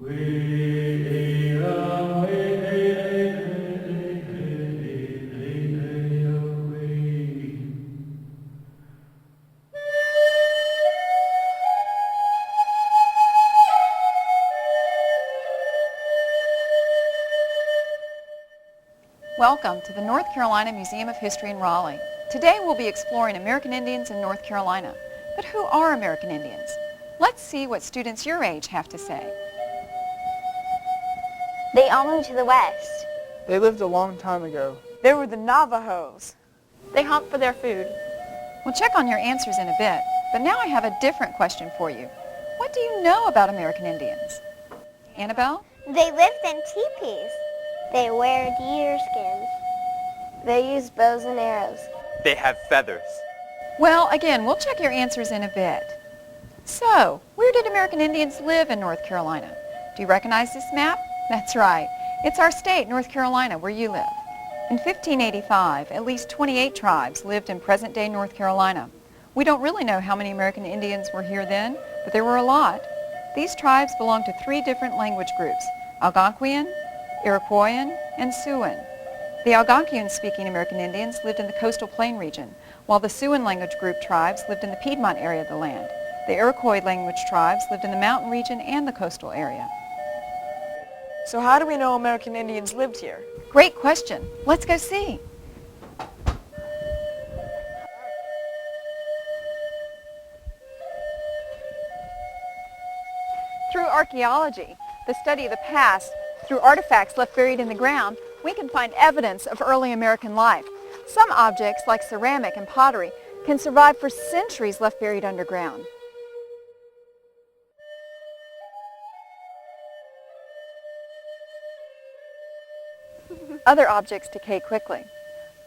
Welcome to the North Carolina Museum of History in Raleigh. Today we'll be exploring American Indians in North Carolina. But who are American Indians? Let's see what students your age have to say. They all moved to the west. They lived a long time ago. They were the Navajos. They hunt for their food. We'll check on your answers in a bit, but now I have a different question for you. What do you know about American Indians? Annabelle? They lived in teepees. They wear deer skins. They use bows and arrows. They have feathers. Well, again, we'll check your answers in a bit. So, where did American Indians live in North Carolina? Do you recognize this map? That's right. It's our state, North Carolina, where you live. In 1585, at least 28 tribes lived in present-day North Carolina. We don't really know how many American Indians were here then, but there were a lot. These tribes belonged to three different language groups: Algonquian, Iroquoian, and Siouan. The Algonquian-speaking American Indians lived in the coastal plain region, while the Siouan language group tribes lived in the Piedmont area of the land. The Iroquois language tribes lived in the mountain region and the coastal area. So how do we know American Indians lived here? Great question. Let's go see. Through archaeology, the study of the past, through artifacts left buried in the ground, we can find evidence of early American life. Some objects, like ceramic and pottery, can survive for centuries left buried underground. Other objects decay quickly.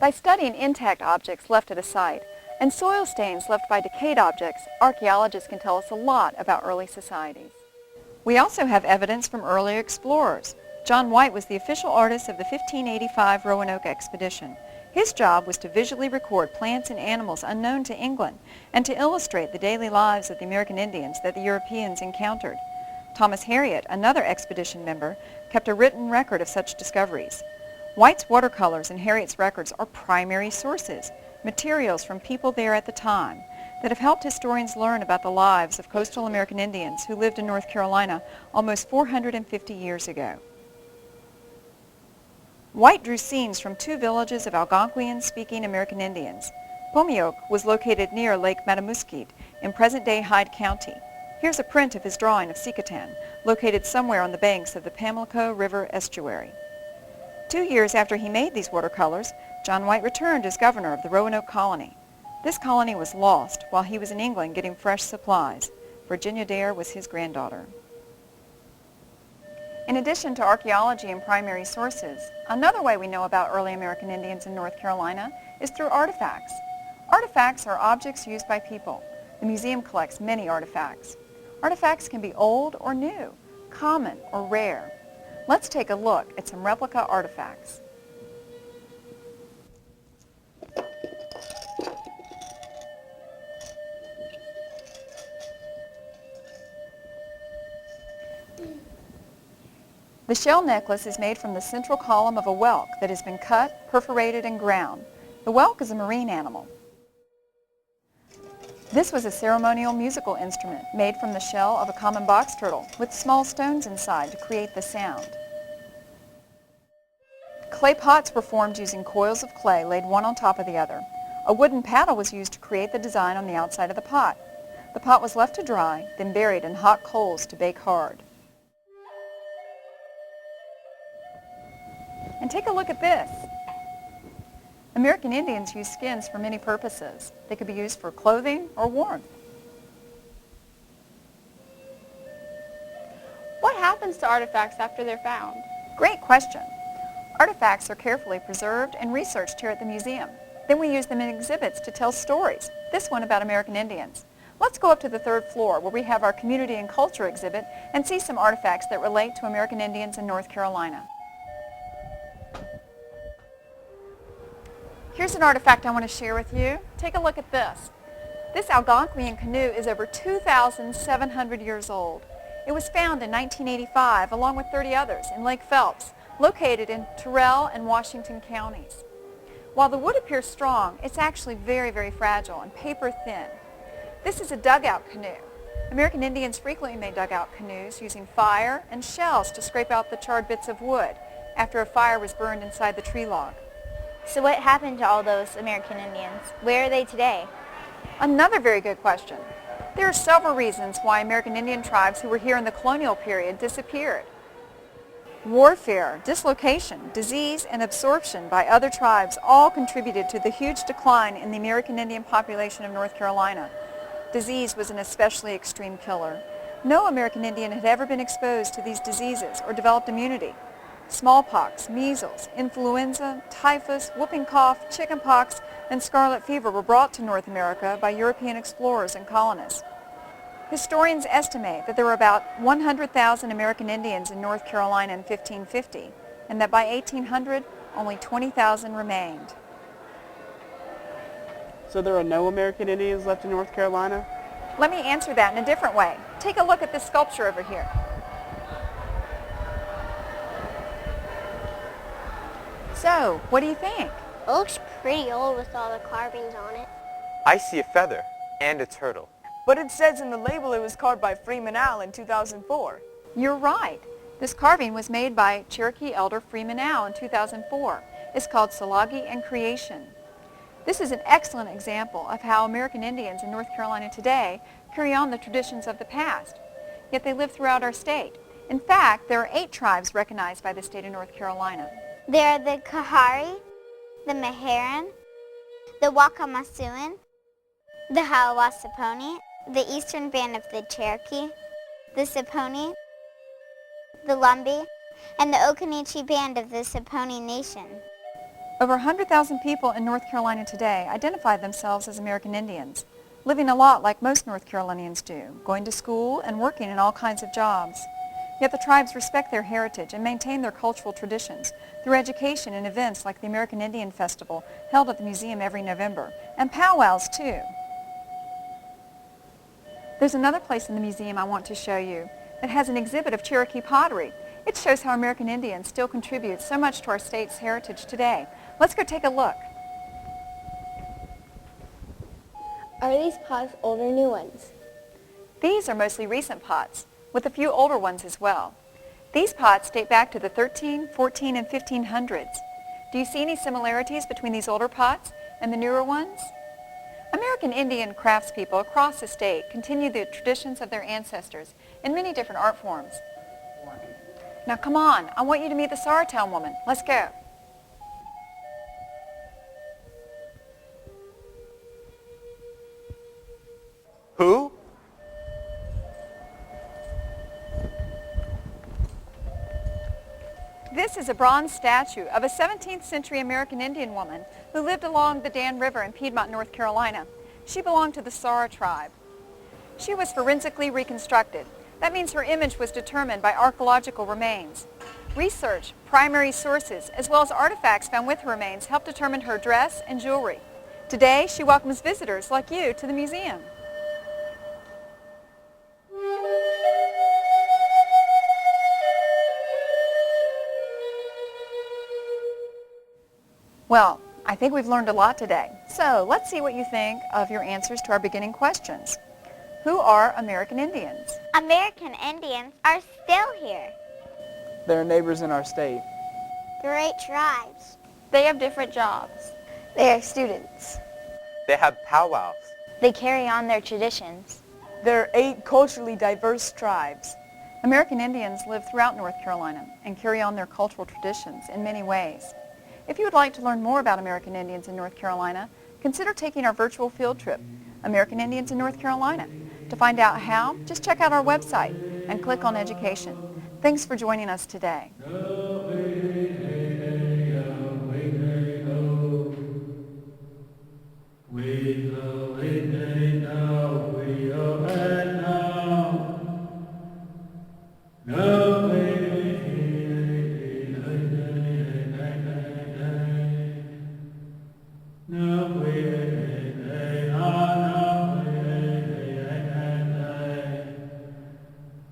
By studying intact objects left at a site and soil stains left by decayed objects, archaeologists can tell us a lot about early societies. We also have evidence from earlier explorers. John White was the official artist of the 1585 Roanoke expedition. His job was to visually record plants and animals unknown to England and to illustrate the daily lives of the American Indians that the Europeans encountered. Thomas Harriot, another expedition member, kept a written record of such discoveries. White's watercolors and Harriot's records are primary sources, materials from people there at the time, that have helped historians learn about the lives of coastal American Indians who lived in North Carolina almost 450 years ago. White drew scenes from two villages of Algonquian-speaking American Indians. Pomioque was located near Lake Matamuskeet in present-day Hyde County. Here's a print of his drawing of Sikatan, located somewhere on the banks of the Pamlico River estuary. 2 years after he made these watercolors, John White returned as governor of the Roanoke colony. This colony was lost while he was in England getting fresh supplies. Virginia Dare was his granddaughter. In addition to archaeology and primary sources, another way we know about early American Indians in North Carolina is through artifacts. Artifacts are objects used by people. The museum collects many artifacts. Artifacts can be old or new, common or rare. Let's take a look at some replica artifacts. The shell necklace is made from the central column of a whelk that has been cut, perforated, and ground. The whelk is a marine animal. This was a ceremonial musical instrument made from the shell of a common box turtle with small stones inside to create the sound. Clay pots were formed using coils of clay laid one on top of the other. A wooden paddle was used to create the design on the outside of the pot. The pot was left to dry, then buried in hot coals to bake hard. And take a look at this. American Indians used skins for many purposes. They could be used for clothing or warmth. What happens to artifacts after they're found? Great question. Artifacts are carefully preserved and researched here at the museum. Then we use them in exhibits to tell stories, this one about American Indians. Let's go up to the third floor where we have our Community and Culture exhibit and see some artifacts that relate to American Indians in North Carolina. Here's an artifact I want to share with you. Take a look at this. This Algonquian canoe is over 2,700 years old. It was found in 1985 along with 30 others in Lake Phelps, located in Terrell and Washington counties. While the wood appears strong, it's actually very, very fragile and paper thin. This is a dugout canoe. American Indians frequently made dugout canoes using fire and shells to scrape out the charred bits of wood after a fire was burned inside the tree log. So what happened to all those American Indians? Where are they today? Another very good question. There are several reasons why American Indian tribes who were here in the colonial period disappeared. Warfare, dislocation, disease, and absorption by other tribes all contributed to the huge decline in the American Indian population of North Carolina. Disease was an especially extreme killer. No American Indian had ever been exposed to these diseases or developed immunity. Smallpox, measles, influenza, typhus, whooping cough, chickenpox, and scarlet fever were brought to North America by European explorers and colonists. Historians estimate that there were about 100,000 American Indians in North Carolina in 1550, and that by 1800, only 20,000 remained. So there are no American Indians left in North Carolina? Let me answer that in a different way. Take a look at this sculpture over here. So, what do you think? It looks pretty old with all the carvings on it. I see a feather and a turtle. But it says in the label it was carved by Freeman Al in 2004. You're right. This carving was made by Cherokee elder Freeman Al in 2004. It's called Szilagyi and Creation. This is an excellent example of how American Indians in North Carolina today carry on the traditions of the past. Yet they live throughout our state. In fact, there are 8 tribes recognized by the state of North Carolina. There are the Kahari, the Meharan, the Wakamasuan, the Hawasaponi, the Eastern Band of the Cherokee, the Saponi, the Lumbee, and the Occaneechi Band of the Saponi Nation. Over 100,000 people in North Carolina today identify themselves as American Indians, living a lot like most North Carolinians do, going to school and working in all kinds of jobs. Yet the tribes respect their heritage and maintain their cultural traditions through education and events like the American Indian Festival held at the museum every November, and powwows too. There's another place in the museum I want to show you that has an exhibit of Cherokee pottery. It shows how American Indians still contribute so much to our state's heritage today. Let's go take a look. Are these pots old or new ones? These are mostly recent pots, with a few older ones as well. These pots date back to the 13, 14, and 1500s. Do you see any similarities between these older pots and the newer ones? American Indian craftspeople across the state continue the traditions of their ancestors in many different art forms. Now come on, I want you to meet the Saratown woman. Let's go. Who? This is a bronze statue of a 17th century American Indian woman who lived along the Dan River in Piedmont, North Carolina. She belonged to the Sara tribe. She was forensically reconstructed. That means her image was determined by archaeological remains. Research, primary sources, as well as artifacts found with her remains help determine her dress and jewelry. Today, she welcomes visitors like you to the museum. Well, I think we've learned a lot today. So let's see what you think of your answers to our beginning questions. Who are American Indians? American Indians are still here. They're neighbors in our state. There are 8 tribes. They have different jobs. They are students. They have powwows. They carry on their traditions. There are 8 culturally diverse tribes. American Indians live throughout North Carolina and carry on their cultural traditions in many ways. If you would like to learn more about American Indians in North Carolina, consider taking our virtual field trip, American Indians in North Carolina. To find out how, just check out our website and click on Education. Thanks for joining us today.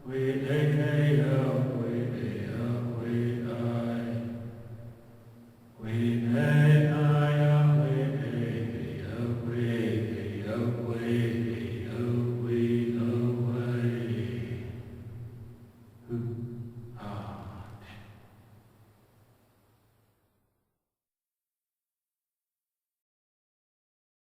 We We